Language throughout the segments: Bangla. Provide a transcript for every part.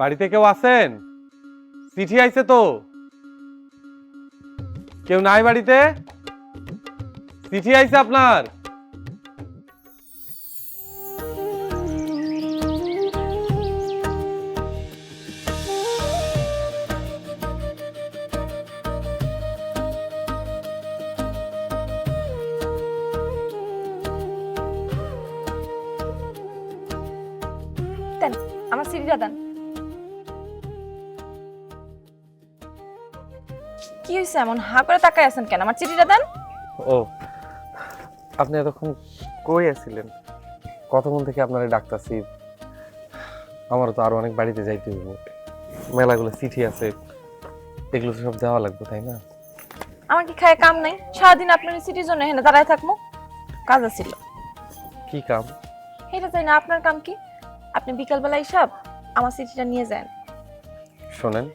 বাড়িতে কেউ আছেন? চিঠি আইছে তো। কেউ নাই বাড়িতে? চিঠি আইছে আপনার। দেন আমার সিডিটা দেন। কি হয়েছে এমন হা করে তাকায় আছেন কেন? আমার চিঠিটা দেন। ও, আপনি এতক্ষণ কই আছিলেন? কতক্ষণ থেকে আপনারা ডাকতাছি। আমারও তো আরো অনেক বাড়িতে যাইতে হইব, মেলাগুলো চিঠি আছে, এগুলো তো সব দেওয়া লাগবে, তাই না? আমার কি খায় কাম নাই? সারাদিন আপনার চিঠির জন্য এখানে দাঁড়ায় থাকবো? কাজ আছিল। কি কাম? এটা তাই না, আপনার কাম কি? আপনি বিকালবেলা হিসাব আমার চিঠিটা নিয়ে যান। শোনেন,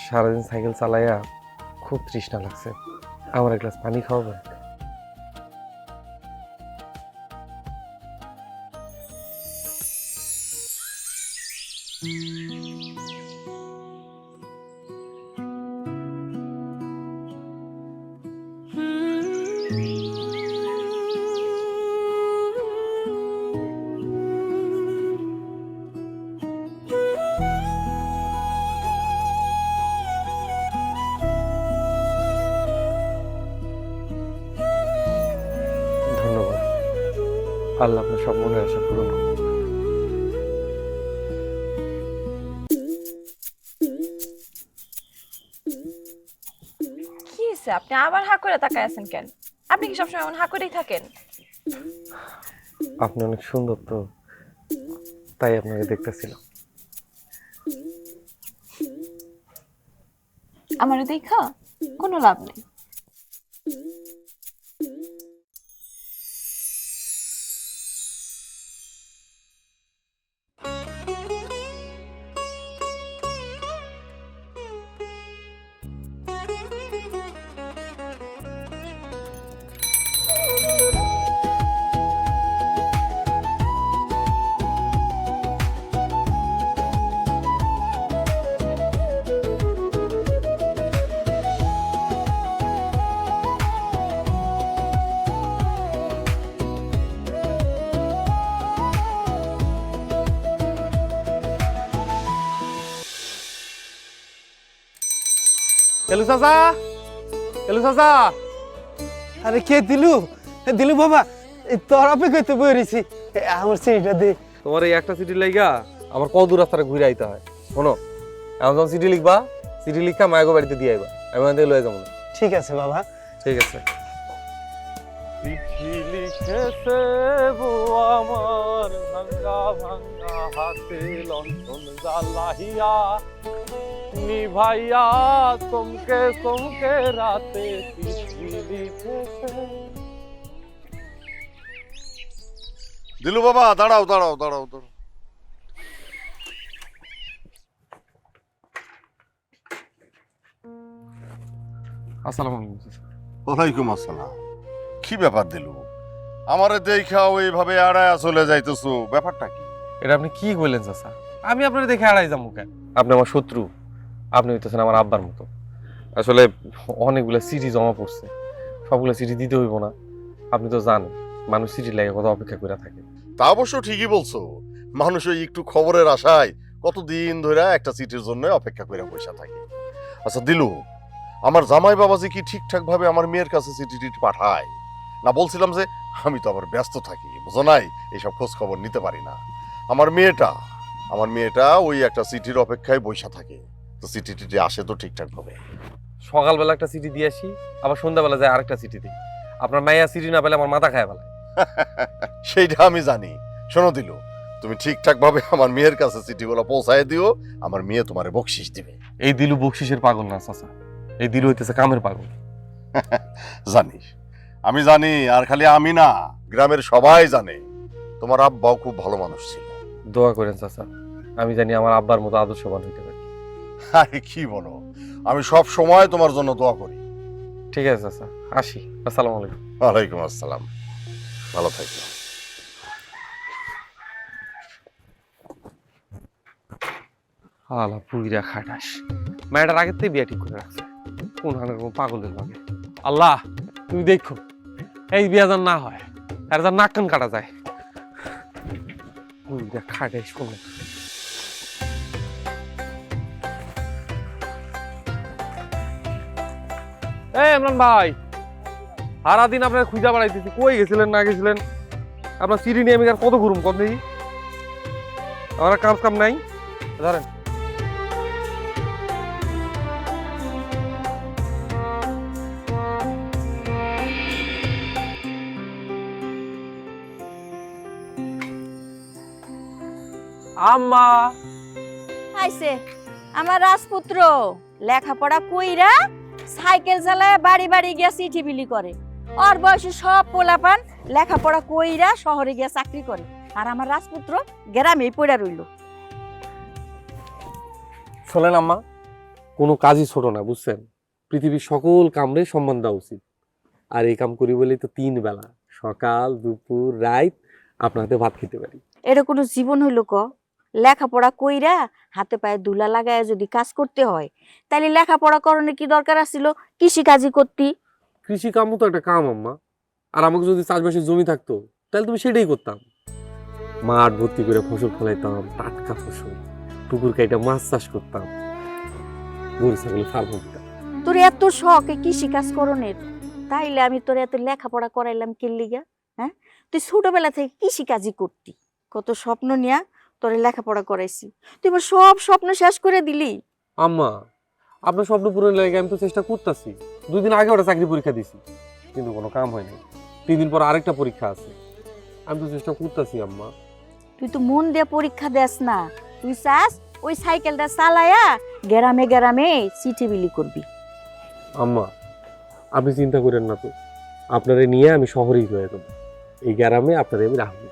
সারাদিন সাইকেল চালাইয়া খুব তৃষ্ণা লাগছে, আমার এক গ্লাস পানি খাওয়াবে? ধন্যবাদ। আল্লাহ আপনার সব মনের আশা পূরণ করুন। কি হয়েছে? আপনি আবার হা করে তাকায় আছেন কেন? আপনি কি সবসময় এমন হা করেই থাকেন? আপনি অনেক সুন্দর তো, তাই আপনাকে দেখতেছিলাম। আমারে দেখা কোনো লাভ নেই। এলু চাচা, এলু চাচা। আরে কে দিলু? দিলু বাবা, তোর অপেক্ষায় তো বই রয়েছি, আমার চিঠিটা দে। তোমার এই একটা চিঠি লাইগা আমার কত দূর রাস্তাটা ঘুরে আইতে হয়। শোনো, এখন যখন চিঠি লিখবা, চিঠি লিখা মায়াগো বাড়িতে দিয়ে আইবা, আমি ওখান থেকে লয়ে যাবো। ঠিক আছে বাবা। ঠিক আছে। চিঠি লিখেছে বউ আমার ভাঙ্গা ভাঙ্গা হাতে লণ্ঠন জ্বালাইয়া, নিভাইয়া চমকে চমকে রাতে চিঠি লিখেছে। দিলু বাবা, দাঁড়াও দাঁড়াও দাঁড়াও দাঁড়াও। আসসালামু আলাইকুম। ওয়ালাইকুম আসসালাম। কি ব্যাপার দিলু, আমারে দেখাও এইভাবে আড়ায়া চলে যাইতেছো, ব্যাপারটা কি? এটা আপনি কি কইলেন চাচা? আমি আপনার দেখে আড়াই যাবো কেন? আপনি আমার শত্রু, আপনি হইতেছেন আমার আব্বার মতো। আসলে অনেকগুলো চিঠি জমা পড়ছে, সবগুলো চিঠি দিতে হইব না। আপনি তো জানেন মানুষ চিঠি লাগে কত অপেক্ষা করে থাকে। তা অবশ্য ঠিকই বলছো, মানুষ ওই একটু খবরের আশায় কতদিন ধরে একটা চিঠির জন্য অপেক্ষা করে বসে থাকে। আচ্ছা দিলু, আমার জামাই বাবাজি কি ঠিকঠাক ভাবে আমার মেয়ের কাছে চিঠি টিঠি পাঠায় না? বলছিলাম যে আমি তো আবার ব্যস্ত থাকি, বুঝো নাই, এইসব খোঁজ খবর নিতে পারি না। আমার মেয়েটা ওই একটা চিঠির অপেক্ষায় বসে থাকে, তো চিঠি টিটি আসে তো ঠিকঠাক ভাবে? সকালবেলা একটা সিটি দিয়ে আসি, আবার সন্ধ্যাবেলা যায় আরেকটা সিটি দিই। আপনার মাইয়া সিটি না পেলে আমার মাথা খায় ফেলায়। সেইটা আমি জানি। শোনো দিলু, তুমি ঠিকঠাক ভাবে আমার মেয়ের কাছে চিঠিগুলো পৌঁছায় দিও, আমার মেয়ে তোমারে বকশিস দিবে। এই দিলু বকশিসের পাগল না চাচা, এই দিলু হইতেছে কামের পাগল। জানিস, আমি জানি, আর খালি আমি না, গ্রামের সবাই জানে তোমার আব্বাও খুব ভালো মানুষ ছিল। দোয়া করেন চাচা, আমি জানি আমার আব্বার মতো আদর্শবান হইতে পারি। আরে কি বলো, আমি সব সময় তোমার জন্য দোয়া করি। ঠিক আছে চাচা, আসি। আসসালামু আলাইকুম। ওয়ালাইকুম আসসালাম, ভালো থাকো। হালা পুইরা খাটাস, মেয়েটার আগের থেকে বিয়ে ঠিক করে রাখছে কোন হানের কোন পাগলের লাগে। আল্লাহ তুমি দেখো এই বিয়া যেন না হয়, আর যেন নাক কান কাটা যায়। পুইরা খাটাস শুনে। এই ইমরান ভাই, সারাদিন আপনার খুঁজা বাড়াইতেছি, কই গেছিলেন না গেছিলেন? আপনার সিঁড়ি নিয়ে আমি আর কত ঘুরুম কত দেখি, আমার আর কাম নাই। ধরেন আম্মা। আইছে আমার রাজপুত্র, লেখাপড়া কইরা সাইকেল চালায় বাড়ি বাড়ি গিয়া চিঠি বিলি করে। ওর বয়সে সব পোলাপান লেখাপড়া কইরা শহরে গিয়া চাকরি করে, আর আমার রাজপুত্র গ্রামেই পড়া রইল। শোনেন আম্মা, কোনো কাজই ছোট না বুঝছেন, পৃথিবীর সকল কামরে সম্মান দেওয়া উচিত। আর এই কাম করি বলেই তো 3 বেলা, সকাল দুপুর রাত আপনাদের ভাত খেতে পারি। এটা কোনো জীবন হইল ক? লেখাপড়া কইরা হাতে পায়ে ধুলা লাগায় যদি কাজ করতে হয়, তাইলে লেখাপড়া করণে কি দরকার আছিল কৃষি কাজই করতি? কৃষি কামও তো একটা কাম আম্মা, আর আমাকে যদি চাষবাসের জমি থাকতো তাহলে তুমি সেটাই করতাম। মাঠ ভর্তি করে ফসল ফলাইতাম, টাটকা ফসল, পুকুর কাইটা মাছ চাষ করতাম, গরু ছাগল ফার্ম দিতাম। তোর এত শখ এই কৃষি কাজ করণের, তাইলে আমি তোর এত লেখাপড়া করাইলাম কি লিগা? হ্যাঁ, তুই ছোটবেলা থেকে কৃষি কাজই করতি, কত স্বপ্ন নিয়া তোর লেখাপড়া করাইছি, তুই আমার সব স্বপ্ন শেষ করে দিলি। আম্মা, আপনার স্বপ্ন পূরণের লাগে আমি তো চেষ্টা করতেছি। 2 দিন আগে ওটা চাকরি পরীক্ষা দিছি, কিন্তু কোনো কাম হয়নি। 3 দিন পর আরেকটা পরীক্ষা আছে, আমি তো চেষ্টা করতেছি আম্মা। তুই তো মন দিয়ে পরীক্ষা দেস না, তুই চাস ওই সাইকেলটা চালায়া গ্রামে গ্রামে চিঠি বিলি করবি। আম্মা আপনি চিন্তা করেন না তো, আপনারে নিয়ে আমি শহরেই হয়ে যাবো, এই গ্রামে আপনারে আমি রাখবো।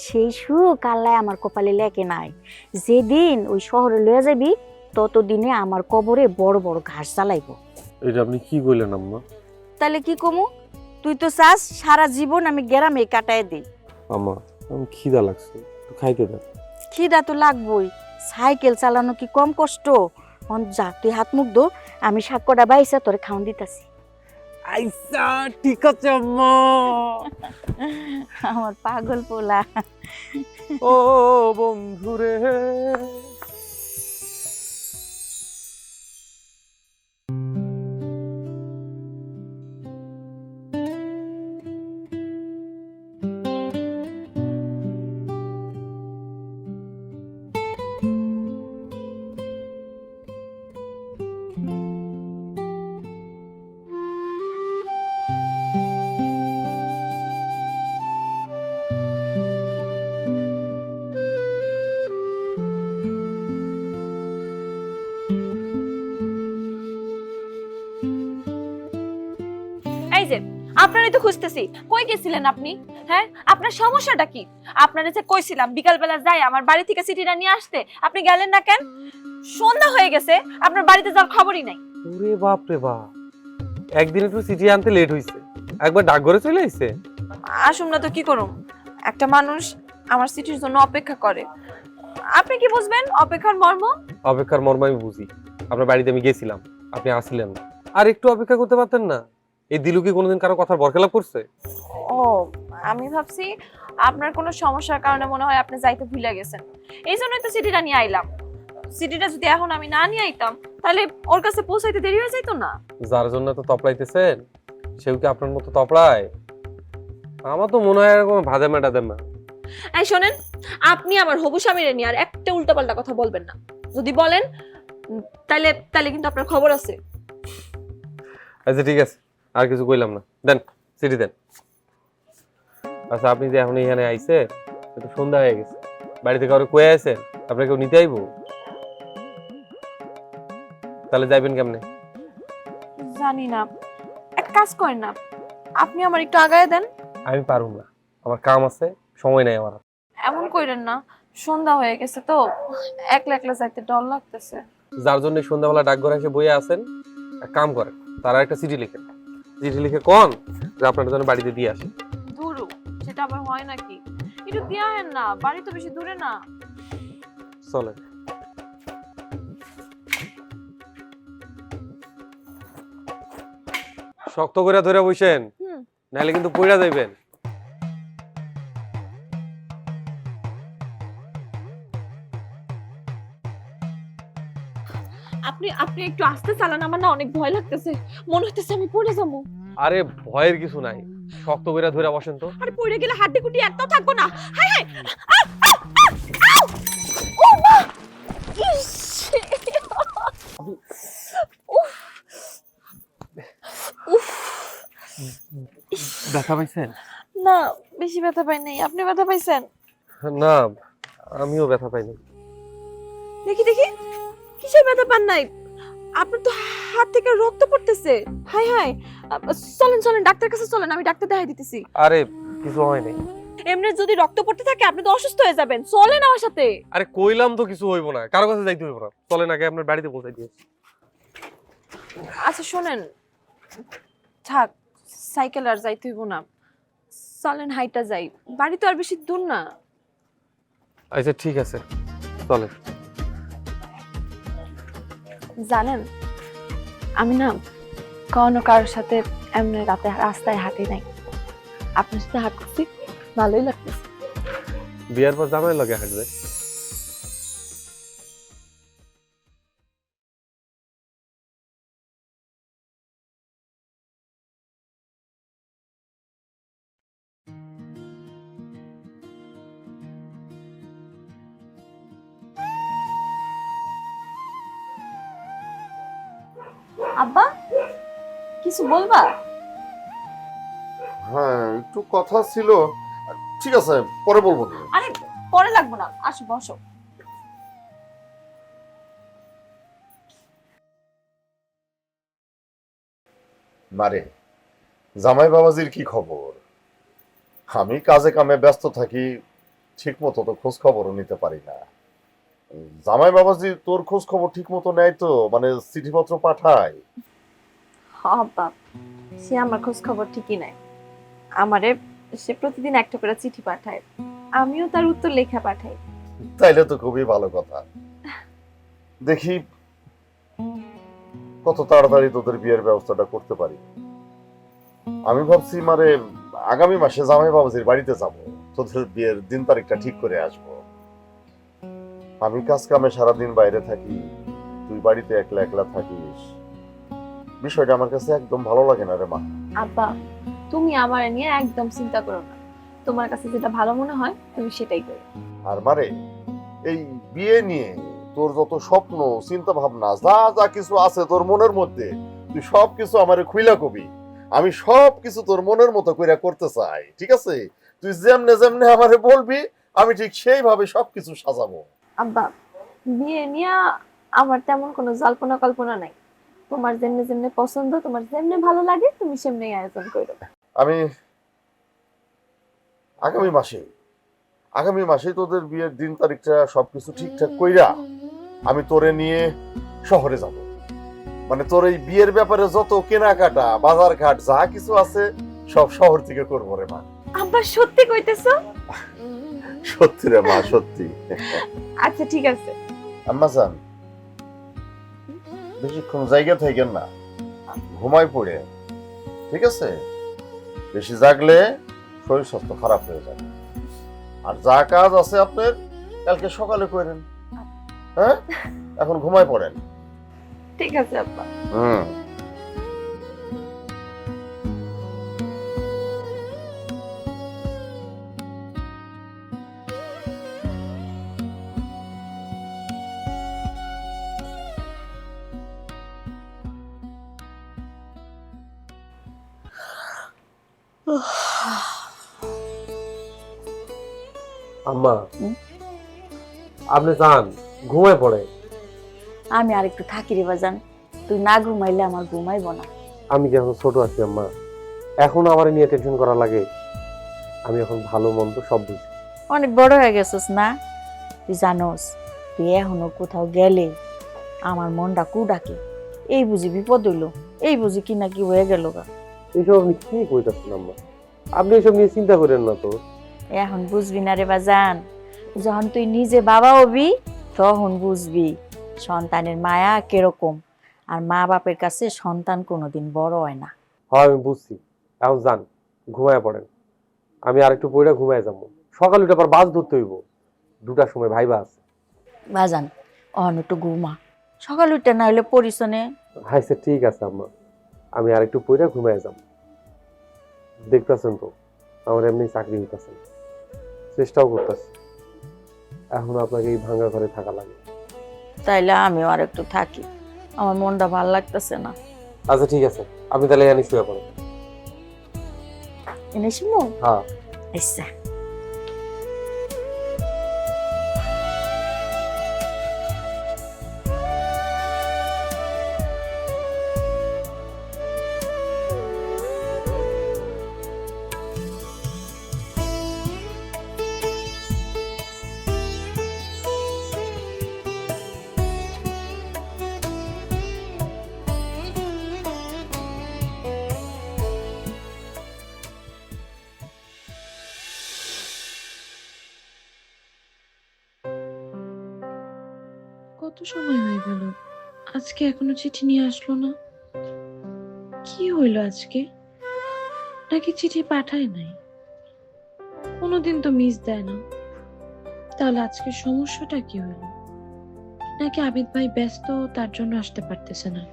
সেই সুখ আল্লাহ আমার কপালে লেখে নাই। যেদিন ওই শহরে লয়ে যাবি, ততদিনে আমার কবরে বড় বড় ঘাস জ্বালাইব। এটা আপনি কি বললেন আম্মা? তাহলে কি কমু? তুই তো চাস সারা জীবন আমি গ্রামে কাটায় দিই। আম্মা আমি খিদা লাগছে, একটু খাইতে দেন। খিদা তো লাগবই, সাইকেল চালানো কি কম কষ্ট? যা তুই হাত মুখ দো, আমি শাকটা বাইসা তোরে খাওন দিতাছি। আইসা ঠিক আছে আম্মা। আমার পাগল পোলা। ও বন্ধুরে, এই যে আপনারই তো খুঁজতেছি, কই গেছিলেন আপনি? হ্যাঁ, আপনার সমস্যাটা কি? আপনারে যে কইছিলাম বিকালবেলা যাই আমার বাড়ি থেকে চিঠিটা নিয়ে আসতে, আপনি গেলেন না কেন? সন্ধ্যা হয়ে গেছে, আপনার বাড়িতে যাওয়ার খবরই নাই। ওরে বাপ রে বাপ, একদিন একটু চিঠি আনতে লেট হইছে, একবার ডাকঘরে চলে আইছে। আসুন না তো কি করুম, একটা মানুষ আমার চিঠির জন্য অপেক্ষা করে, আপনি কি বুঝবেন অপেক্ষার মর্ম? অপেক্ষার মর্ম আমি বুঝি, আপনার বাড়িতে আমি গেছিলাম, আপনি আসলেন না, আর একটু অপেক্ষা করতে পারতেন না? এই দিলু কি কোনোদিন কারো কথার বরখেলাপ করছে? ও, আমি ভাবছি আপনার কোনো সমস্যার কারণে মনে হয় আপনি যাইতে ভুলে গেছেন, এই জন্যই তো চিঠিটা নিয়ে আইলাম। চিঠিটা যদি এখন আমি না নিয়ে আইতাম তাহলে ওর কাছে পৌঁছাইতে দেরি হয়ে যাইতো না। যার জন্য তো তপলাইতেছেন সেও কি আপনার মতো তপলায়? আমার তো মনে হয় এরকম ভাজা মেটা দেন না। এই শোনেন, আপনি আমার হবু স্বামীরে নিয়ে আর একটা উল্টাপাল্টা কথা বলবেন না, যদি বলেন তাইলে তাইলে কিন্তু আপনার খবর আছে। আচ্ছা ঠিক আছে, আর কিছু কইলাম না, দেন চিঠি দেন। আচ্ছা আপনি যে এখন এখানে আইছে, তো সন্ধ্যা হয়ে গেছে, বাড়ি থেকে কাউকে কয়ে আছেন আপনাকে কেউ নিতে আইবো? তাহলে যাইবেন কেমনে? জানি না, এক কাজ করেন না, আপনি আমার একটু আগায় দেন। আমি পারুম না, আমার কাম আছে, সময় নাই আমার। এমন কইরেন না, সন্ধ্যা হয়ে গেছে তো, একলা একলা যাইতে ডর লাগতেছে। যার জন্য সন্ধ্যাবেলা ডাকঘরে এসে বইয়ে আছেন, এক কাম করেন, তারা একটা চিঠি লিখেন, চিঠি লিখে কোন যে আপনার জন্য বাড়িতে দিয়ে আসেন। দূরও সেটা আবার হয় নাকি? একটু দিয়া হেন না, বাড়ি তো বেশি দূরে না। চলেন। শক্ত করে ধরে বসেন, হুম। নাহলে কিন্তু পইড়া যাইবেন। আপনি আপনি একটু আস্তে চালান, আমার না অনেক ভয় লাগতেছে, মনে হইতেছে আমি পড়ে যাবো। আরে ভয়ের কিছু নাই, শক্ত করে ধরে বসেন তো। আরে পড়ে গেলে হাড্ডি কুটি একটাও থাকবো না। হাই হাই, আউ, আউ, আউ, আউ! ও মা! ইস! উফ! উফ! ব্যথা পাইছেন? না, বেশি ব্যথা পাই নাই। আপনি ব্যথা পাইছেন? না, আমিও ব্যথা পাইনি। দেখি দেখি, কিসের ব্যথা পান নাই? আপনার তো হাত থেকে রক্ত পড়তেছে। হাই হাই, চলেন চলেন ডাক্তার কাছে চলেন, আমি ডাক্তার দেখাই দিতেছি। আরে কিছু হয় নাই। এমনি যদি রক্ত পড়তে থাকে আপনি তো অসুস্থ হয়ে যাবেন, চলেন আমার সাথে। আরে কইলাম তো কিছু হইব না, কারো কাছে যাইতে হইব না, চলেন আগে আপনার বাড়িতে পৌঁছাই দিয়েছি। আচ্ছা শোনেন, থাক, সাইকেল আর যাইতে হইব না, চলেন হাইটা যাই, বাড়ি তো আর বেশি দূর না। আচ্ছা ঠিক আছে, চলেন। জানেন, আমি না কখনো কারোর সাথে এমনি রাতে রাস্তায় হাঁটি নাই, আপনার সাথে হাঁটতেছি, ভালোই লাগতেছে। বিয়ার পর জামাই লগে হাঁটবে। আব্বা, কিছু বলবা? হ্যাঁ একটু কথা ছিল, ঠিক আছে পরে বলবো। আরে পরে লাগবো না, আসো বসো। মারে, জামাই বাবাজির কি খবর? আমি কাজে কামে ব্যস্ত থাকি, ঠিক মতো তো খোঁজ খবরও নিতে পারি না। জামাই বাবাজি তোর খোঁজ খবর ঠিক মতো নেয় তো, মানে চিঠিপত্র পাঠায়? আব্বা, সে আমার খোঁজ খবর ঠিকই নাই, আমারে সে প্রতিদিন একটা করে চিঠি পাঠায়, আমিও তার উত্তর লেখা পাঠাই। তাইলে তো খুবই ভালো কথা। দেখি কত তাড়াতাড়ি তোদের বিয়ের ব্যবস্থাটা করতে পারি। আমি ভাবছি মানে আগামী মাসে জামাই বাবাজির বাড়িতে যাব, তোদের বিয়ের দিন তারিখটা ঠিক করে আসব। আমি কাজ কামে সারাদিন বাইরে থাকি, তুই বাড়িতে একলা একলা থাকিস, বিষয়টা আমার কাছে একদম ভালো লাগে না রে মা। আব্বা, তুমি আমার নিয়ে একদম চিন্তা করো না, তোমার কাছে যেটা ভালো মনে হয় তুমি সেটাই করো। আর মানে এই বিয়ে নিয়ে তোর যত স্বপ্ন চিন্তা ভাবনা যা যা কিছু আছে তোর মনের মধ্যে, তুই সব কিছু আমারে খুইলা কবি, আমি সব কিছু তোর মনের মতো কইরা করতে চাই, ঠিক আছে? তুই যেমনে যেমনে আমারে বলবি আমি ঠিক সেইভাবে সবকিছু সাজাবো। আব্বা, বিয়ে নিয়ে আমার তেমন কোনো জল্পনা কল্পনা নাই, তোমার যেমনে যেমনে পছন্দ, তোমার যেমনে ভালো লাগে তুমি সেমনেই আয়োজন করো। আমি আগামী মাসে তোদের বিয়ের দিন তারিখটা সবকিছু ঠিকঠাক কইরা আমি তোরে নিয়ে শহরে যাব। মানে তোর এই বিয়ের ব্যাপারে যত কেনাকাটা বাজার ঘাট যা কিছু আছে সব শহর থেকে করবো রে মা। আব্বা সত্যি কইতেছো? সত্যি রে মা, সত্যি। আচ্ছা ঠিক আছে। আম্মা জান, বেশিক্ষণ জায়গা থাকেন না, ঘুমাই পড়ে, ঠিক আছে? বেশি জাগলে শরীর স্বাস্থ্য খারাপ হয়ে যাবে। আর যা কাজ আছে আপনার কালকে সকালে করেন, হ্যাঁ? এখন ঘুমাই পড়েন। ঠিক আছে আব্বা। হুম। আম্মা আপনি যান ঘুমায় পড়ে। আমি আর একটু থাকি রে বাজান, তুই না ঘুমাইলে আমার ঘুমাইব না। আমি কি এখন ছোট আছি আম্মা? এখন আমার নিয়ে টেনশন করা লাগে? আমি এখন ভালো মন্দ সব বুঝি। অনেক বড় হয়ে গেছিস না, তুই জানোস তুই এখনো কোথাও গেলে আমার মনটা কু ডাকে, এই বুঝি বিপদ হইলো, এই বুঝি কি না কি হয়ে গেল গা। এইসব আপনি কি কইতাছেন আম্মা? আপনি এসব নিয়ে চিন্তা করেন না তো। এখন বুঝবি না রে বাজান, যখন তুই নিজে বাবা হবি তখন বুঝবি সন্তানের মায়া কিরকম। আর মা বাপের কাছে সন্তান কোনোদিন বড় হয় না। হ্যাঁ আমি বুঝছি, এখন যান ঘুমায় পড়েন। আমি আর একটু পড়ে ঘুমায় যাবো, সকালে উঠে আবার বাস ধরতে হইব, 2টার সময় ভাইবা আছে। বাজান অহন একটু ঘুমা, সকাল উঠে না হলে পরিশনে। আচ্ছা ঠিক আছে আম্মা, আমি আর একটু পড়ে ঘুমায় যাব। দেখতেছেন তো আমার এমনি চাকরি হইতেছে, চেষ্টাও করতেছি। এখন আপনাকে এই ভাঙা ঘরে থাকা লাগে। তাইলে আমিও আর একটু থাকি, আমার মনটা ভাল লাগতেছে না। আচ্ছা ঠিক আছে, আপনি তাহলে এখানে শুয়ে পড়েন। এনে শিমু হ্যাঁ আচ্ছা। কত সময় হয়ে গেল, আজকে এখনো চিঠি নিয়ে আসলো না। কি হইলো আজকে? নাকি চিঠি পাঠায় নাই? কোনোদিন তো মিস দেয় না। তাহলে আজকে সমস্যাটা কি হইলো? নাকি আবিদ ভাই ব্যস্ত তার জন্য আসতে পারতেছে না?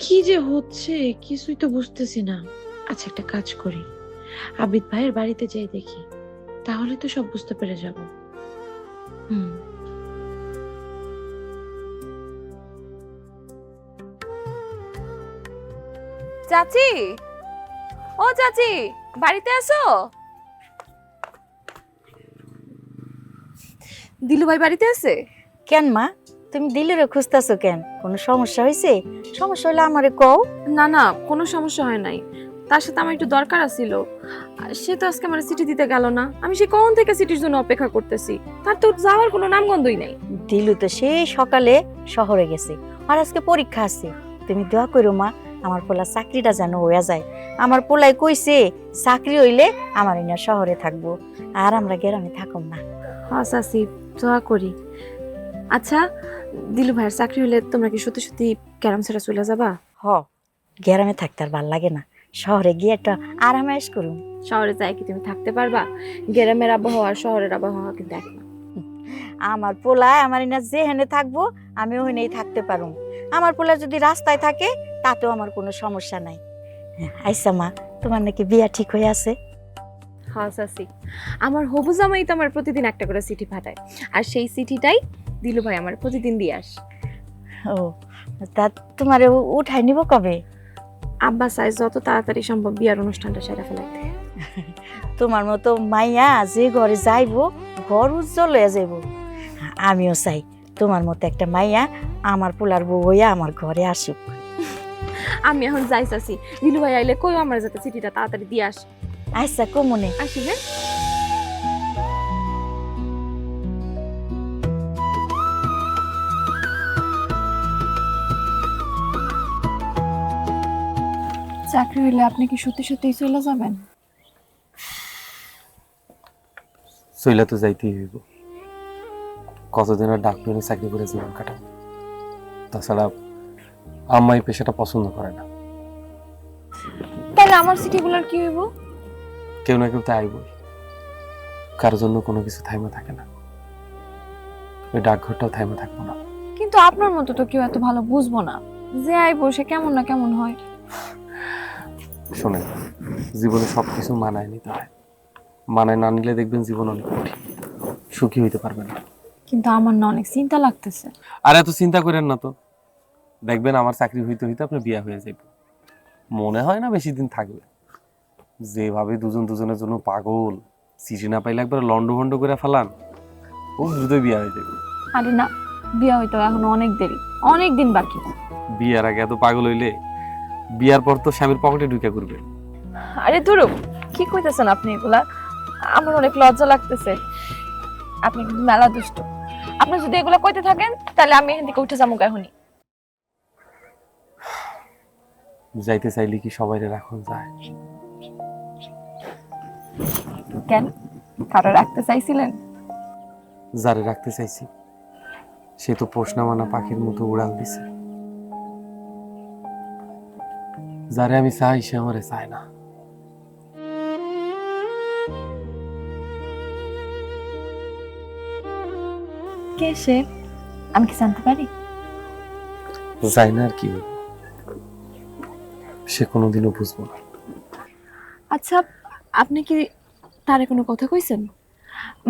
কি যে হচ্ছে কিছুই তো বুঝতেছি না। আচ্ছা একটা কাজ করি, আবিদ ভাইয়ের বাড়িতে যাই দেখি, তাহলে তো সব বুঝতে পেরে যাব। চাচি, ও চাচি, বাড়িতে আছো? দিলু ভাই বাড়িতে আছে? কেন মা, তুমি দিলের খুঁজতেছো কেন? কোনো সমস্যা হয়েছে? সমস্যা হলে আমারে কও। না না, কোনো সমস্যা হয় নাই। তার সাথে আমার একটু দরকার ছিল। সে তো আজকে আমার চিঠি দিতে গেল না। আমি সে কখন থেকে চিঠির জন্য অপেক্ষা করতেছি, তার তো যাওয়ার কোনো নামগন্ধই নাই। দিলু তো সেই সকালে শহরে গেছে, আর আজকে পরীক্ষা আছে। তুমি দোয়া করো মা, আমার পোলা চাকরিটা যেন হয়ে যায়। আমার পোলাই কইছে চাকরি হইলে আমার ইনা শহরে থাকবো, আর আমরা গ্রামে থাকুম না। হ্যাঁ চাচি, দোয়া করি। আচ্ছা দিলু ভাইয়ের চাকরি হলে তোমরা কি সত্যি সত্যি গ্রাম ছেড়ে চলে যাবা? হ, গ্রামে থাকতে আর ভাল লাগে না, শহরে গিয়ে একটা আরামায়েশ করুন। শহরে যাই কি তুমি থাকতে পারবা? গ্রামের আবহাওয়া আর শহরের আবহাওয়া কিন্তু এক না। আমার পোলা আমার ইনা যেখানে থাকবো আমি ওখানেই থাকতে পারুম। আমার পোলা যদি রাস্তায় থাকে তাতেও আমার কোনো সমস্যা নাই। আইসা মা, তোমার নাকি বিয়া ঠিক হয়ে আছে? হ্যাঁ চাচি, আমার হবু জামাই তো আমার প্রতিদিন একটা করে চিঠি পাঠায়, আর সেই চিঠিটাই দিলু ভাই আমার প্রতিদিন দিয়ে আস। ও, তা তোমার উঠাই নিব কবে? আব্বা চাই যত তাড়াতাড়ি সম্ভব বিয়ার অনুষ্ঠানটা সেরে ফেলাইতে। তোমার মতো মাইয়া যে ঘরে যাইবো ঘর উজ্জ্বল হয়ে যাইব। আমিও চাই তোমার মতো একটা মাইয়া আমার পোলার বউ হইয়া আমার ঘরে আসুক। আমি এখন যাই চাচি, দিলু ভাই আইলে কই আমার যাতে চিঠিটা তাড়াতাড়ি দিয়ে আস। আচ্ছা কমনে আসি হ্যাঁ। চাকরি হইলে আপনি কি সত্যি সত্যি চলে যাবেন? চইলা তো যাইতেই হইব। কতদিন আর ডাক্তারি চাকরি করে জীবন কাটাবো? তাছাড়া আম্মা এই পেশাটা পছন্দ করে না। তাহলে আমার চিঠিগুলোর কি হইব? কেউ না কেউ তো আইবই, কার জন্য কোনো কিছু থাইমা থাকে না। ওই ডাকঘরটাও থাইমা থাকবো না। কিন্তু আপনার মতো তো কেউ এত ভালো বুঝবো না, যে আইবো সে কেমন না কেমন হয়। শোনেন, জীবনে সবকিছু মানায় নিতে হয়, মানায় না নিলে দেখবেন জীবন অনেক কঠিন, সুখী হইতে পারবেন না। কিন্তু আমার না অনেক চিন্তা লাগতেছে। আর এত চিন্তা করেন না তো, দেখবেন আমার চাকরি হইতে হইতে আপনার বিয়া হয়ে যাবে। মনে হয় না বেশি দিন থাকবে। যেভাবে দুজন দুজনের জন্য পাগল, চিঠি না পাইলে একবার লন্ড ভন্ড করে ফেলান, খুব দ্রুত বিয়ে হয়ে যাবে। আরে না, বিয়া হইতে এখনো অনেক দেরি, অনেক দিন বাকি। বিয়ার আগে এত পাগল হইলে বিয়ার পর তো স্বামীর পকেটে ঢুকে করবে। আরে ধরো, কি কইতেছেন আপনি এগুলা? আমার অনেক লজ্জা লাগতেছে। আপনি কিন্তু মেলা দুষ্ট। আপনি যদি এগুলা কইতে থাকেন তাহলে আমি এখান থেকে উঠে যাবো এখনই। যাইতে চাইলে কি সবাইরে রাখুন যায়? কেন, কারো রাখতে চাইছিলেন? যারে রাখতে চাইছি সে তো পোষ না মানা পাখির মতো উড়াল দিছে। যারে আমি চাই সে আমারে চায় না। কে সে, আমি কি জানতে পারি? চাই না আর কি হইব? সে কোনোদিনও বুঝবো না। আচ্ছা, আপনি কি তারে কোনো কথা কইছেন?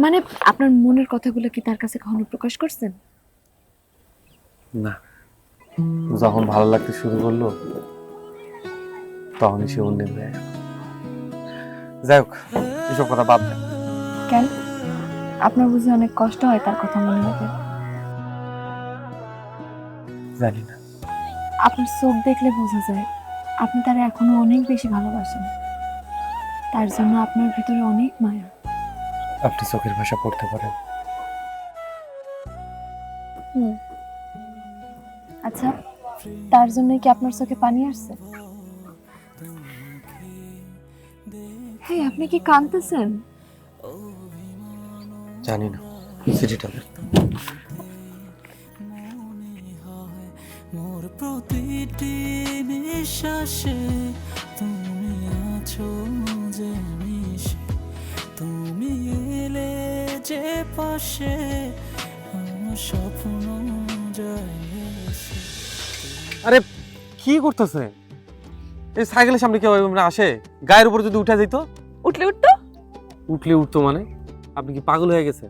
মানে আপনার মনের কথাগুলো কি তার কাছে কখনো প্রকাশ করছেন? না, যখন ভালো লাগতে শুরু করলো তখনই সে অন্য হয়ে গেল। যাই হোক, এসব কথা বাদ দেন। কেন, আপনার বুঝি অনেক কষ্ট হয় তার কথা মনে হবে? জানি না, আপনার চোখ দেখলে বোঝা যায় আপনি তারা এখনো অনেক বেশি ভালোবাসেন। তার জন্য আপনার ভিতরে অনেক মায়া। আপনি চোখের ভাষা পড়তে পারেন। আচ্ছা, তার জন্য কি আপনার চোখে পানি আসছে? হ্যাঁ, আপনি কি কাঁদতেছেন? জানি না, চিঠিটা দেন। মোর প্রতিটি নিঃশ্বাসে তুমি আছো যে মিশে, তুমি এলে যে পাশে আমার স্বপ্ন যায় ভেসে। আরে কি করতেছে? এই সাইকেলের সামনে কেউ এভাবে আসে? গায়ের উপর যদি উঠে যেত? উঠলে উঠতো? উঠলে উঠতো মানে? আপনি কি পাগল হয়ে গেছেন?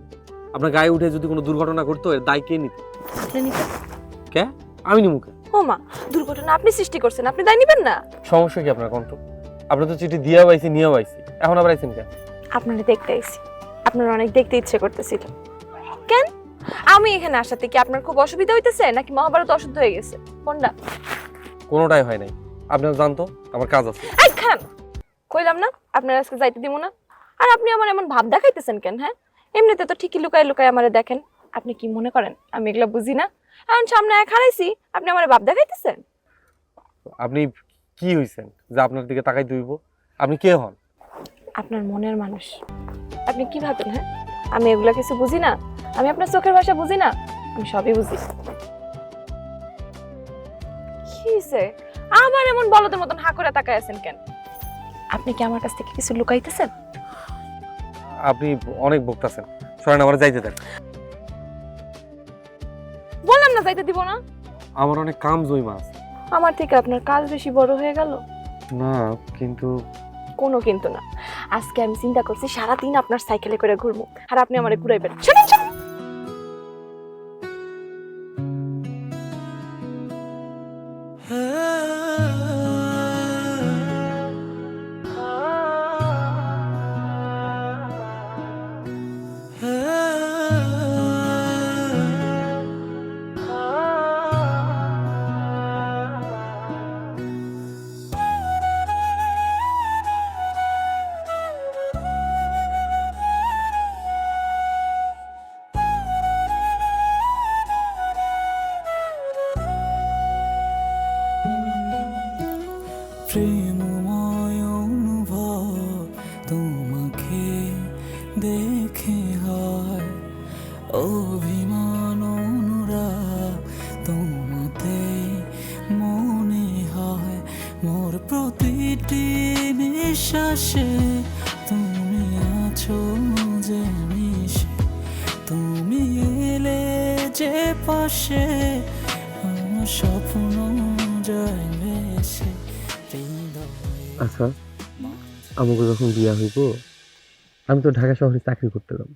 আপনার গায়ে উঠে যদি কোনো দুর্ঘটনা ঘটতো এর দায় কে নিত? কে? আমি নি মুখে। ও মা, দুর্ঘটনা আপনি সৃষ্টি করছেন, আপনি দায় নিবেন না? সমস্যা কি আপনার কণ্ঠ? আপনি তো চিঠি দিয়েও আইছি নিয়েও আইছি, এখন আবার আইছেন কেন? আপনারা দেখতে আইছি, আপনার অনেক দেখতে ইচ্ছে করতেছিল। কেন, আমি এখানে আসাতে কি আপনার খুব অসুবিধা হইতেছে নাকি মহাভারত অশুদ্ধ হয়ে গেছে? কোনটা? কোনোটাই হয় নাই। আপনার জানতো আমার কাজ আছে। এই খান, কইলাম না আপনার আজকে যাইতে দিব না। আর আপনি আমার এমন ভাব দেখাইতেছেন কেন? হ্যাঁ, এমনিতে তো ঠিকই লুকায় লুকায় আমারে দেখেন। আপনি কি মনে করেন আমি এগুলা বুঝি না? এখন সামনে এক হারাইছি, আপনি আমার ভাব দেখাইতেছেন? আপনি কি হইছেন যে আপনার দিকে তাকাই দইব? আপনি কে হন? আপনার মনের মানুষ। আপনি কি ভাবেন? হ্যাঁ, আমি এগুলা কিছু বুঝি না? আমি আপনার চোখের ভাষা বুঝি না? আমি সবই বুঝি। কি হইছে? আমার এমন বলদের মতন হা করে তাকায় আছেন কেন? আপনি কি আমার কাছ থেকে কিছু লুকাইতেছেন? আপনি অনেক বকতাছেন, সরেন, আমার যাইতে দেন। বললাম না যাইতে দিব না। আমার অনেক কাম জমা আছে। আমার থেকে আপনার কাজ বেশি বড় হয়ে গেল? না, কিন্তু কোনো কিন্তু না। আজকে আমি চিন্তা করছি সারাদিন আপনার সাইকেলে করে ঘুরবো, আর আপনি আমারে ঘুরাইবেন। শুনুন শুনুন, প্রেমময় অনুভব তোমাকে দেখে হয়, অভিমান অনুরাগ তোমাতে মনে হয়, মোর প্রতিটি নিঃশ্বাসে তুমি আছো যে মিশে, তুমি এলে যে পাশে আমার স্বপ্ন যায় ভেসে। আচ্ছা, আমাকে যখন বিয়া হইব আমি তো ঢাকা শহরে চাকরি করতে যাব।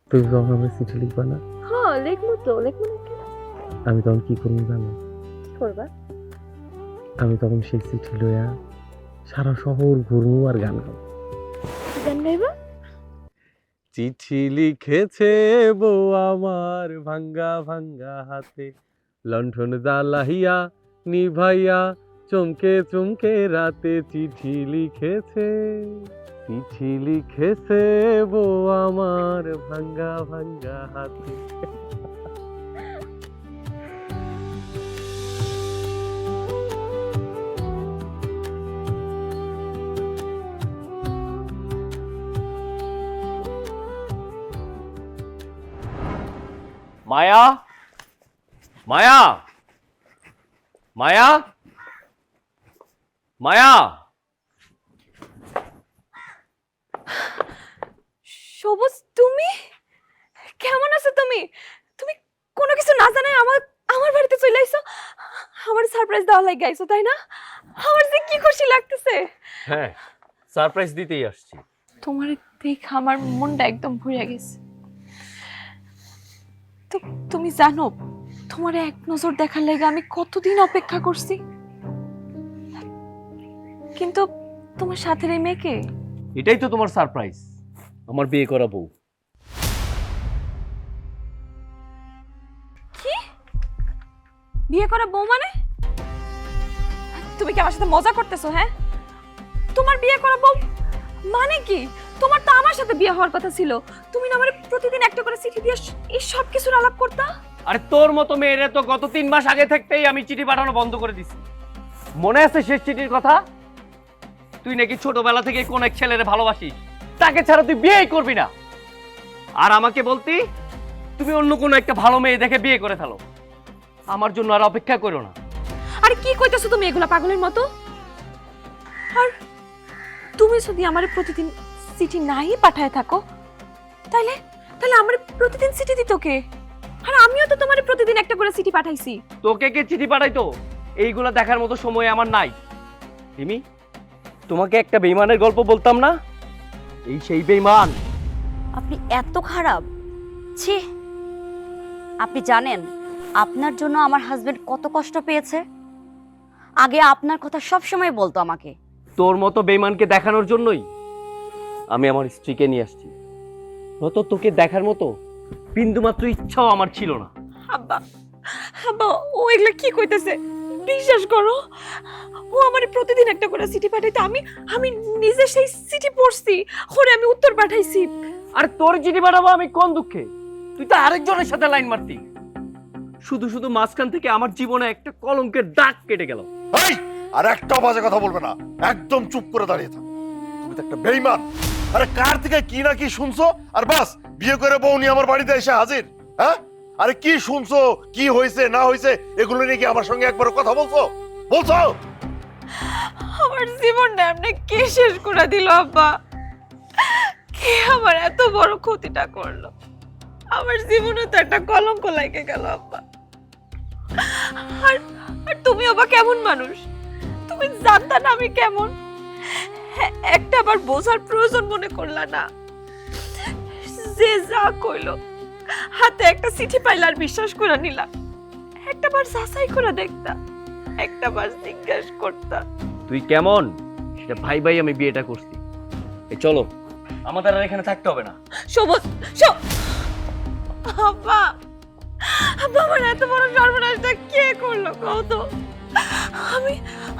তুমি যখন আমার চিঠি লিখবা না, হ্যাঁ লিখবো তো, লিখবো না কেন? আমি তখন কি করবো জানো? কি করবা? আমি তখন সেই চিঠি লইয়া সারা শহর ঘুরমু আর গান গাবো। গান গাইবা? চিঠি লিখেছে বউ আমার ভাঙ্গা ভাঙ্গা হাতে, লণ্ঠন জ্বালাইয়া নিভাইয়া চমকে চমকে রাতে। চিঠি লিখেছে বউ আমার ভাঙ্গা ভাঙ্গা হাতে। মায়া, মায়া, মায়া, মায়া। সবুজ, তুমি কেমন আছো? তুমি তুমি কোনো কিছু না জানাই আমার আমার বাড়িতে চলে আইছো, আমার সারপ্রাইজ দেওয়া লাগে আইছো, তাই না? আমার যে কি খুশি লাগতেছে। হ্যাঁ, সারপ্রাইজ দিতেই আসছি। তোমার দেখে আমার মনটা একদম ভরে গেছে। তো তুমি জানো তোমার এক নজর দেখার লাগে আমি কতদিন অপেক্ষা করছি, কিন্তু তোমার সাথে এই মেয়েকে। এটাই তো তোমার সারপ্রাইজ, আমার বিয়ে করা বউ। কি বিয়ে করা বউ মানে? তুমি কি আমার সাথে মজা করতেছো? হ্যাঁ, তোমার বিয়ে করা বউ মানে কি? তোমার তো আমার সাথে বিয়ে হওয়ার কথা ছিল। তুমি না আমারে প্রতিদিন একটা করে চিঠি দিয়ে এই সব কিছুর আলাপ করতা। আরে তোর মতো মেয়েরে তো গত 3 মাস আগে থাকতেই আমি চিঠি পাঠানো বন্ধ করে দিছি। মনে আছে শেষ চিঠির কথা? তুই নাকি ছোটবেলা থেকে কোন এক ছেলেরে ভালোবাসিস, তাকে ছাড়া তুই বিয়েই করবি না। আর আমাকে বলতি তুমি অন্য কোনো একটা ভালো মেয়ে দেখে বিয়ে করে ফেলো, আমার জন্য আর অপেক্ষা করো না। আরে কি কইতাছো তুমি এগুলা পাগলের মতো? আর তুমি যদি আমারে প্রতিদিন চিঠি নাই পাঠায় থাকো, তাহলে তাহলে আমারে প্রতিদিন চিঠি দিত কে? আর আমিও তো তোমারে প্রতিদিন একটা করে চিঠি পাঠাইছি। তোকে কে চিঠি পাঠাইতো এইগুলা দেখার মতো সময় আমার নাই। রিমি, তোমাকে একটা বেঈমানের গল্প বলতাম না? এই সেই বেঈমান। আপনি এত খারাপ? ছি, আপনি জানেন আপনার জন্য আমার হাজবেন্ড কত কষ্ট পেয়েছে? আগে আপনার কথা সব সময় বলতো আমাকে। তোর মতো বেঈমানকে দেখানোর জন্যই আমি আমার স্ত্রীকে নিয়ে আসছি। নত তোকে দেখার মতো বিন্দুমাত্র ইচ্ছাও আমার ছিল না। আব্বা, আব্বা, ও এগুলা কি কইতেছে? বিশ্বাস করো, ও আমারে প্রতিদিন একটা করে চিঠি পাঠাইতো। আমি নিজে সেই চিঠি পড়ছি, ওরে আমি উত্তর পাঠাইছি। আর তোর চিঠি পাঠাবো আমি কোন দুঃখে? তুই তো আরেকজনের সাথে লাইন মারতি। শুধু শুধু মাঝখান থেকে আমার জীবনে একটা কলঙ্কের দাগ কেটে গেল। এই, আর একটা বাজে কথা বলবে না, একদম চুপ করে দাঁড়িয়ে থাক। তুমি তো একটা বেঈমান। আরে কার থেকে কি না কি শুনছো, আর বাস বিয়ে করে বউ নিয়ে আমার বাড়িতে এসে হাজির। হ্যাঁ, আরে কি শুনছো, কি হয়েছে না হয়েছে, এগুলো নিয়ে কি আমার সঙ্গে একবার কথা বলছো? আমার জীবনটা এমনি কে শেষ করে দিল আব্বা? কে আমার এত বড় ক্ষতিটা করলো? আমার জীবনে তো একটা কলঙ্ক লাগে গেল আব্বা। আর আর তুমি আবার কেমন মানুষ? তুমি জানতা না আমি কেমন? একটা আবার বোঝার প্রয়োজন মনে করলা না? যে যা কইলো হাতে একটা চিঠি পাইলা আর বিশ্বাস করে নিলা। একটা বার যাচাই করে দেখতা, একটা বার জিজ্ঞেস করতা। তুই কেমন সেটা ভাই ভাই আমি বিয়েটা করছি। এই চলো, আমাদের আর এখানে থাকতে হবে না। সবুজ, আব্বা, আব্বা, আমার এত বড় সর্বনাশটা কে করলো কত?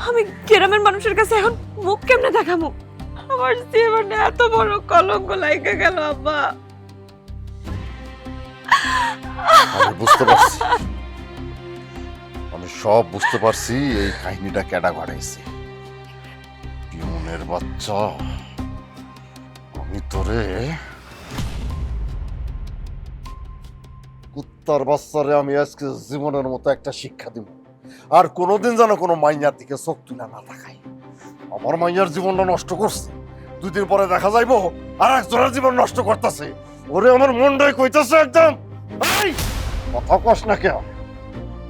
আমি গ্রামের মানুষের কাছে এখন মুখ কেমনে দেখাবো? আমার জীবনে এত বড় কলঙ্ক লাগে গেল আব্বা। আমি বুঝতে পারছি, আমি সব বুঝতে পারছি এই কাহিনীটা কেডা ঘটাইছে। পিউনের বাচ্চা, আমি তোরে কুত্তার বাচ্চারে আমি আজকে জীবনের মতো একটা শিক্ষা দিব। আর কোনোদিন যেন কোনো মাইয়ার দিকে চোখ তুলে না তাকাই। আমার মাইয়ার জীবনটা নষ্ট করছে, 2 দিন পরে দেখা যাইবো আর একজনের জীবন নষ্ট করতেছে। ওরে আমার মনটাই কইতেছে একদম, এই কথা কস না কে,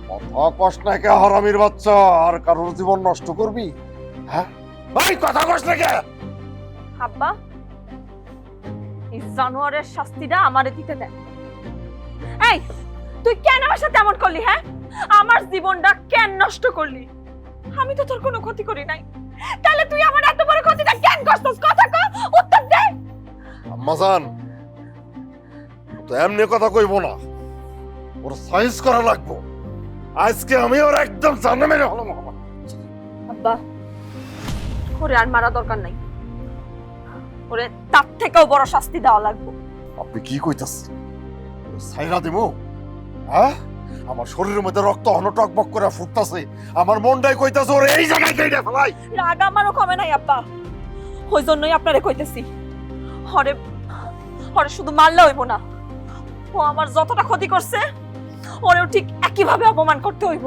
কথা কস না কে হারামির বাচ্চা? আর কারোর জীবন নষ্ট করবি? হ্যাঁ, এই কথা কস না কে? আব্বা, এই জানোয়ারের শাস্তিটা আমারে দিতে দেন। এই, তুই কেন আমার সাথে এমন করলি? হ্যাঁ, আমার জীবনটা কেন নষ্ট করলি? আমি তো তোর কোনো ক্ষতি করি নাই। তাহলে তুই আমার এত বড় ক্ষতিটা কেন করছস? কথা কও, উত্তর দে। আম্মাজান ও তো এমনি কথা কইব না, ওর সাইজ করা লাগবো। আজকে আমি ওর একদম জানে মেরে হলো। আব্বা, ওরে আর মারা দরকার নাই, ওরে তার থেকেও বড় শাস্তি দেওয়া লাগবে। আপনি কি কইতাছেন? সাইরা দেবো? হ্যাঁ, আমার শরীরের মধ্যে রক্ত হন টকবক করে ফুটতাছে, আমার মনটাই কইতাছে ওর এই জায়গায় কেটে ফেলাই। রাগ আমারও কমে নাই আব্বা, ওই জন্যই আপনারে কইতেছি, ওরে ওরে শুধু মারলে হইব না, ও আমার যতটা ক্ষতি করছে ওরেও ঠিক একইভাবে অপমান করতে হইব।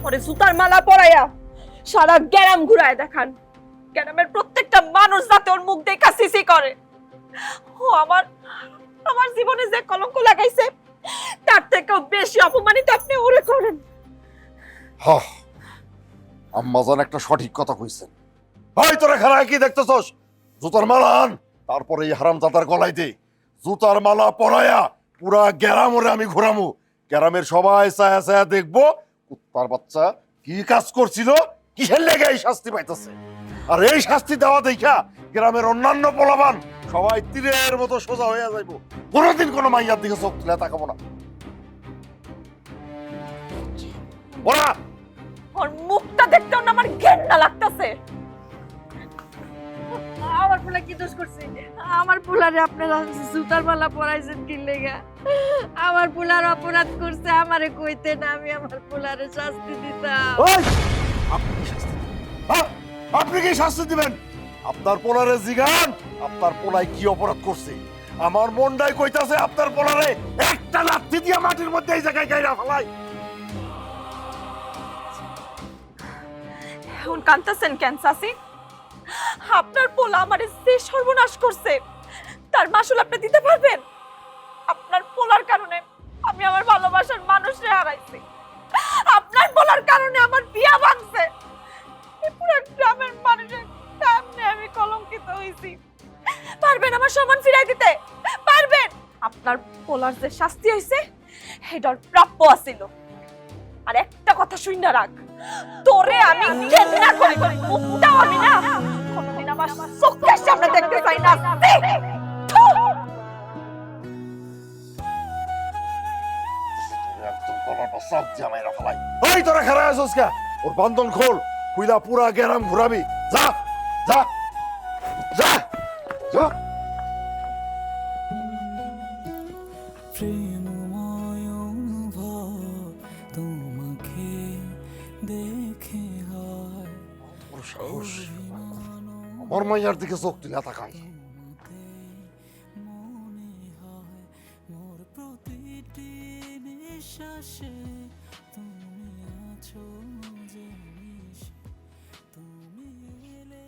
ওরে জুতার মালা পরাইয়া সারা গ্রাম ঘুরায় দেখান, গ্রামের প্রত্যেকটা মানুষ যাতে ওর মুখ দেখা সিসি করে। ও আমার আমার জীবনে যে কলঙ্ক লাগাইছে তার থেকেও বেশি অপমানিত আপনি ওরে করেন। হ্যাঁ, আম্মাজান একটা সঠিক কথা কইছেন। ভাই তোরা খারাপ কি দেখতেছস? জুতার মালা আন, তারপরে এই হারামজাদার গলায় দে। জুতার মালা পরায়া পুরা গ্রাম ওরে আমি ঘোরামু। গ্রামের সবাই ছায়া ছায়া দেখবো কুত্তার বাচ্চা কি কাজ করছিল, কিসের লেগে এই শাস্তি পাইতেছে। আর এই শাস্তি দেওয়া দেখা গ্রামের অন্যান্য পোলাবান সবাই তীরের মতো সোজা হয়ে যাইব। কোনোদিন কোনো মাইয়ার দিকে চোখ তুলে তাকাবো না। ওরা ওর মুখটা দেখতেও না আমার ঘেন্না লাগতেছে। আমার পোলা কি দোষ করছে? আমার পোলারে আপনারা জুতার মালা পরাইছেন কি লেগা? আমার পোলার অপরাধ করছে, আমারে কইতেন, আমি আমার পোলারে শাস্তি দিতাম। ওই, আপনি কি শাস্তি দিবেন? হ্যাঁ? আপনি কি শাস্তি দিবেন? আপনার পোলারে জিগান, আপনার পোলাই কি অপরাধ করছে। আমার মনটাই কইতাছে আপনার পোলারে একটা লাথি দিয়া মাটির মধ্যে এই জায়গায় গাইরা ফেলাই। এখন কান্তাছেন কেন চাচি? আপনার পোলা আমারে যে সর্বনাশ করছে তার মাসুল আপনি দিতে পারবেন? আপনার পোলার কারণে আমি আমার ভালোবাসার মানুষরে হারাইছি, আপনার পোলার কারণে আমার বিয়া ভাঙছে, এই পুরো গ্রামের মানুষের সামনে আমি কলঙ্কিত হইছি। পারবেন আমার সম্মান ফিরাই দিতে? পারবেন? আপনার পোলার যে শাস্তি হইছে এটার প্রাপ্য আছিল। আর একটা কথা শুইনা রাখ, তোরে আমি ঘেন্না করি, মুখটাও আমি না কোনোদিন আমার চোখের সামনে দেখতে চাই না। একদম গলাটা চাপ দিয়া মাইরা ফেলাই। ওই তোরা খারাপ আছিস কা? ওর বন্ধন খোল, কইলা পুরা গ্রাম ঘুরাবি। যা যা যা যা। প্রেমময় অনুভব তোমাকে দেখে হয় ওর সাহস, আমার মাইয়ার দিকে চোখ তুলে তাকাই। মনে হয় মোর প্রতিটি নিঃশ্বাসে তুমি আছো যে মিশে, তুমি এলে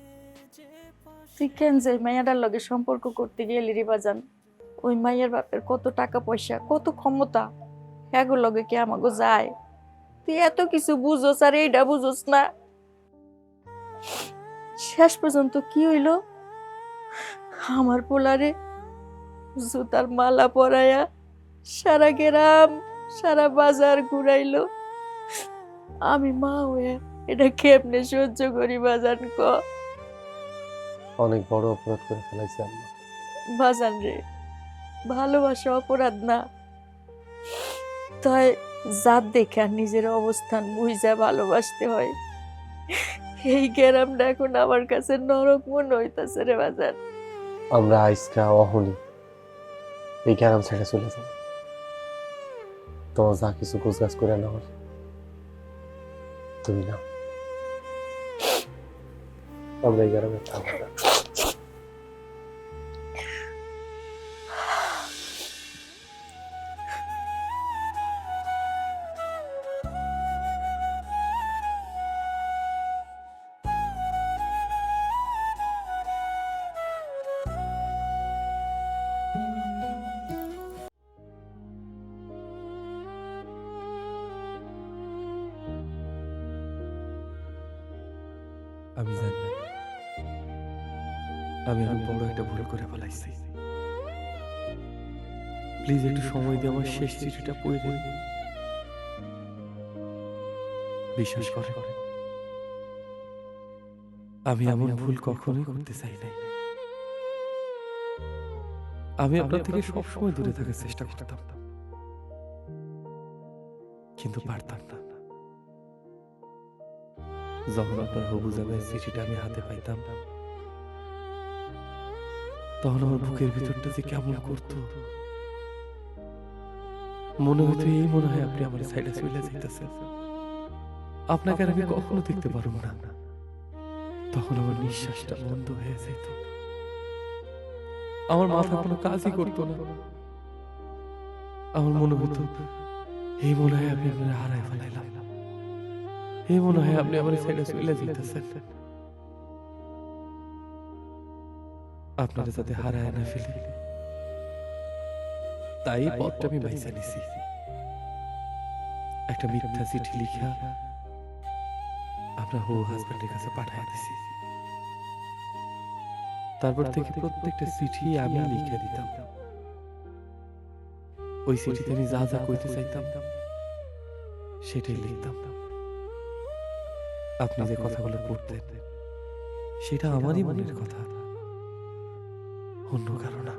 যে পাশে। তুই কেন যে মাইয়াটার লগে সম্পর্ক করতে গেলি রে বাজান? ওই মাইয়ার বাপের কত টাকা পয়সা, কত ক্ষমতা, এগুলোর লগে কি আমাগো যায়? তুই এত কিছু বুঝোস আর এইটা বুঝোস না। শেষ পর্যন্ত কি হইল? আমার পোলারে জুতার মালা পরায়া সারা গ্রাম সারা বাজার ঘুরাইলো। আমি মা হয়ে এটা কেমনে সহ্য করি বাজান ক? অনেক বড় অপরাধ করে ফেলাইছি আম্মা। বাজান রে, ভালোবাসা অপরাধ না, তাই জাত দেখে আর নিজের অবস্থান বুঝা ভালোবাসতে হয়। এই গ্রামটা এখন আমার কাছে নরক মনে হইতাছে রে বাজান। আমরা আইসকা অহনি এই গ্রাম ছেড়ে চলে যাব। তোমার যা কিছু গোছগাছ করে নেওয়ার তুমি নাও, আমরা এই গ্রামে থাকবো না। আমি জানি আমি অনেক বড় একটা ভুল করে ফেলাইছি। প্লিজ একটু সময় দিয়ে আমার শেষ চিঠিটা পড়ে দিন। বিশ্বাস করে আমি এমন ভুল কখনোই করতে চাই নাই। আমি আপনার থেকে সবসময় দূরে থাকার চেষ্টা করতাম, কিন্তু পারতাম না। যখন আপনার হবু জামাইয়ের চিঠিটা আমি হাতে পাইতাম, তখন আমার বুকের ভিতরটা যে কেমন করতো। মনে হইতো এই মনে হয় আপনি আমার সাইডে চলে যাইতেছেন, আপনাকে আর আমি কখনো দেখতে পারবো না। তখন আমার নিঃশ্বাসটা বন্ধ হয়ে যেত, আমার মাথা কোনো কাজই করতো না। আমার মনে হতো এই মনে হয় আপনি আপনার হারায় ফেলাইলাম, এই মনে হয় আপনি আমার সাইডে চলে যাইতেছেন। আপনারা যাতে হারায় না ফেলি, তাই পথটা আমি বাইসা নিছি। একটা মিথ্যা চিঠি লিখা আপনার হবু হাজবেন্ডের কাছে পাঠায় দিছি। তারপর থেকে প্রত্যেকটা চিঠি আমি লিখে দিতাম। ওই চিঠিতে আমি যা যা কইতে চাইতাম সেটাই লিখতাম। আপনি যে কথাগুলো পড়তেন সেটা আমারই মনের কথা, অন্য কারো না।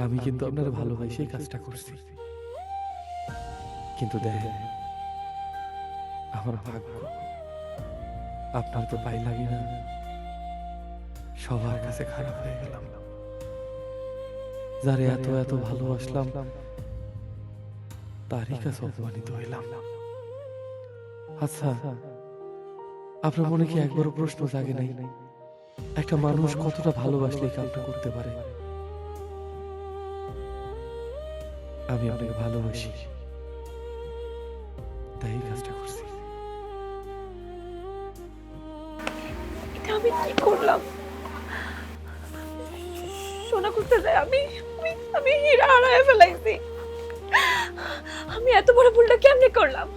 আমি কিন্তু আপনার ভালোবাসেই কাজটা করছি, কিন্তু দেখেন আমার ভাগ্য, আপনার তো পাইলামই না, সবার কাছে খারাপ হয়ে গেলাম। যারে এত এত ভালোবাসলাম তারই কাছে অপমানিত হইলাম। আচ্ছা, আপনার মনে কি একবারও প্রশ্ন জাগে নাই, একটা মানুষ কতটা ভালোবাসলে এই কামটা করতে পারে? আমি আপনাকে ভালোবাসি, তাই এই কাজটা করছি। এটা আমি কি করলাম? সোনা করতে যাই আমি আমি আমি হীরা হারায় ফেলাইছি। আমি এত বড় ভুলটা কেমনে করলাম?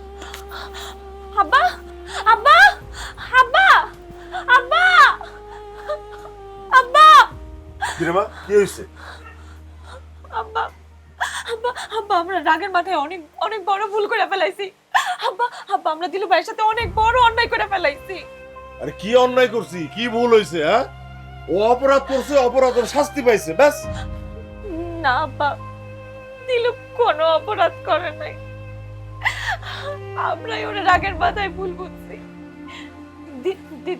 আব্বা, আব্বা, আব্বা, আব্বা, আব্বা, কিরে মা, কি হয়েছে? আব্বা, আব্বা, আব্বা, আমরা রাগের মাথায় অনেক অনেক বড় ভুল করে ফেলাইছি। আব্বা, আব্বা, আমরা দিলু ভাইয়ের সাথে অনেক বড় অন্যায় করে ফেলাইছি। আরে কি অন্যায় করছি, কি ভুল হয়েছে? হ্যাঁ, ও অপরাধ করছে, অপরাধের শাস্তি পাইছে, ব্যাস। না আব্বা, দিলু কোনো অপরাধ করে নাই, আমরাই ওর রাগের মাথায় ভুল বুঝছি।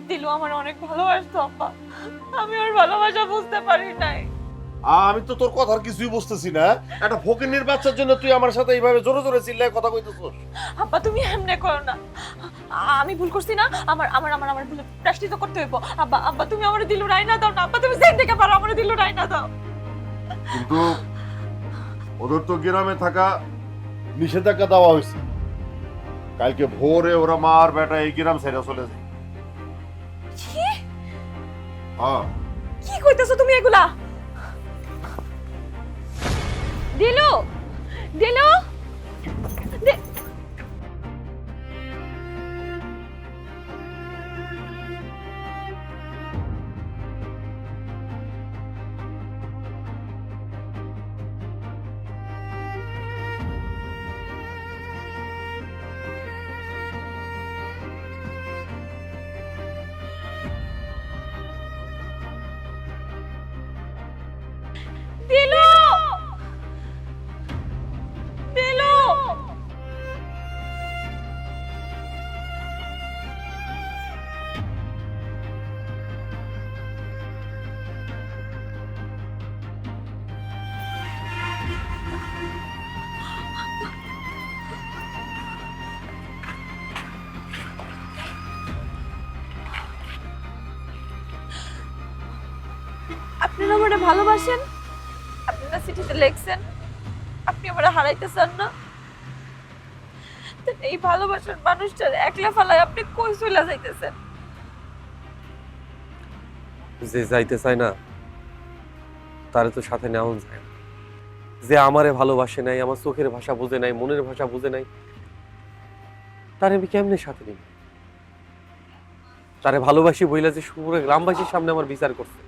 দিলু আমার অনেক ভালোবাসতো আব্বা, আমি ওর ভালোবাসা বুঝতে পারি নাই। আমি তো তোর কথার কিছুই বুঝতেছি না। একটা ফকিন্নির বাচ্চার জন্য তুই আমার সাথে এইভাবে জোরে জোরে চিল্লায় কথা কইতেছিস? আব্বা তুমি এমনে করো না, আমি ভুল করছি না, আমার আমার আমার আমার ভুল প্রায়শ্চিত্ত করতে হইব। আব্বা, আব্বা তুমি আমারে দিলু রাইনা দাও না, আব্বা তুমি যেন থেকে পারো আমারে দিলু রাইনা দাও। কিন্তু ওদের তো গ্রামে থাকা নিষেধাজ্ঞা দেওয়া হয়েছে, কালকে ভোরে ওরা মার বেটা এই গ্রাম ছেড়ে চলে যায়। কি হ্যাঁ, কি কইতেছো তুমি এগুলা? দিলু, দিলু, দিলু, দিলু, আপনারা আমারে ভালোবাসেন, আপনারা চিঠিতে লিখছেন আপনি আমারে হারাইতে চান না। তো এই ভালোবাসার মানুষটার একলা ফেলায় আপনি কই চলে যাইতেছেন? যে যাইতে চায় না তারে তো সাথে নেওয়া যায় না। যে আমারে ভালোবাসে নাই, আমার চোখের ভাষা বোঝে নাই, মনের ভাষা বোঝে নাই, তারে আমি কেমনে সাথে নিব? তারে ভালোবাসি বইলা যে পুরো গ্রামবাসীর সামনে আমার বিচার করছে,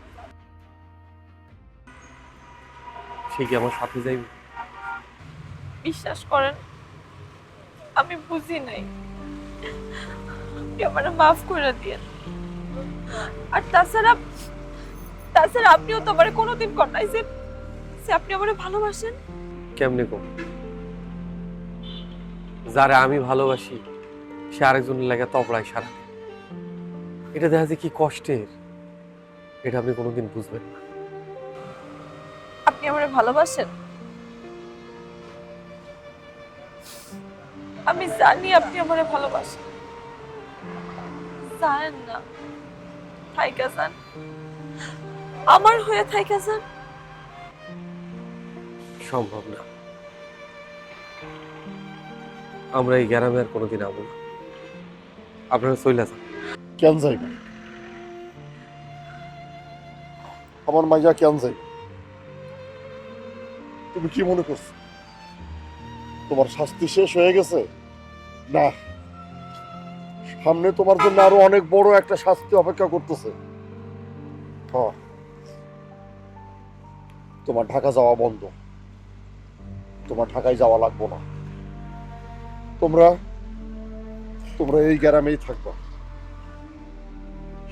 সে কি আমার সাথে যাইবে? বিশ্বাস করেন আমি বুঝি নাই, আপনি আমার মাফ করে দিয়েন। আর তাছাড়া আপনিও তো আমার কোনোদিন কন্যাই যে আপনি আমার ভালোবাসেন। কেমনে কম? যারে আমি ভালোবাসি সে আরেকজনের লাগে তপড়ায় সারা। এটা দেখা যায় কি কষ্টের, এটা আপনি কোনোদিন বুঝবেন না। আপনি আমার ভালোবাসেন, আমি জানি আপনি আমার ভালোবাসেন। জানেন না, থাইকা যান, আমার হয়ে থাইকা যান। সম্ভব না, আমরা এই গ্রামে আর কোনোদিন আবো না। আপনারা চলে যান। কেন যাই না? আমার মাইয়া কেন যাই? তুমি কি মনে করছো তোমার শাস্তি শেষ হয়ে গেছে? না, সামনে তোমার জন্য আরো অনেক বড় একটা শাস্তি অপেক্ষা করতেছে। হ্যাঁ, তোমার ঢাকা যাওয়া বন্ধ, তোমার ঢাকায় যাওয়া লাগবে না। তোমরা এই গ্রামেই থাকবা।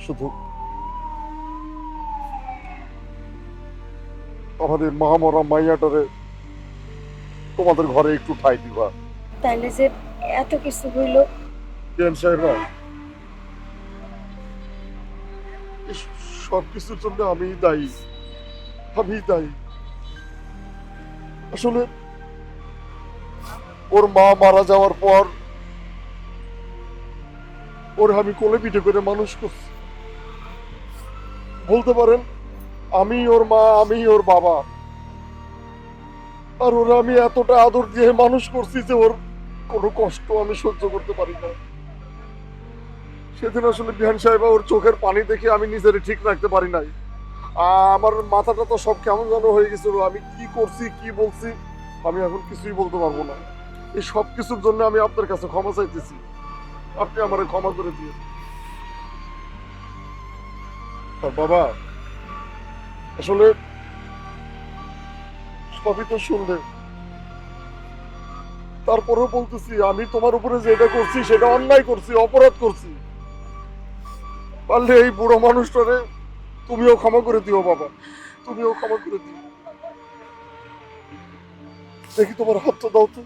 শুধু আমাদের মহামরা মাইয়াটারে তোমাদের ঘরে একটু ঠাই দিবা। তাইলে যে এত কিছু হইল, সব কিছুর জন্য আমি দায়ী। আসলে ওর মা মারা যাওয়ার পর ওর আমি কোলে পিঠে করে মানুষ করছি। বলতে পারেন আমি ওর মা, আমি ওর বাবা। আর ওরা আমি এতটা আদর দিয়ে মানুষ করছি যে ওর কোনো কষ্ট আমি সহ্য করতে পারি না। সেদিন আসলে বিহান সাহেব ওর চোখের পানি দেখে আমি নিজের ঠিক রাখতে পারি নাই। আমার মাথাটা তো সব কেমন যেন হয়ে গেছিল। আমি কি করছি, কি বলছি, আমি এখন কিছুই বলতে পারবো না। এই সব কিছুর জন্য আমি আপনার কাছে ক্ষমা চাইতেছি। আপনি আমারে ক্ষমা করে দিয়ে। বাবা, আসলে সবই তো শুনলে, তারপরেও বলতেছি আমি তোমার উপরে যেটা করছি সেটা অন্যায় করছি, অপরাধ করছি। পারলে এই বুড়ো মানুষটারে তুমিও ক্ষমা করে দিও বাবা, তুমিও ক্ষমা করে দিও। দেখি তোমার হাতটা দাও তো।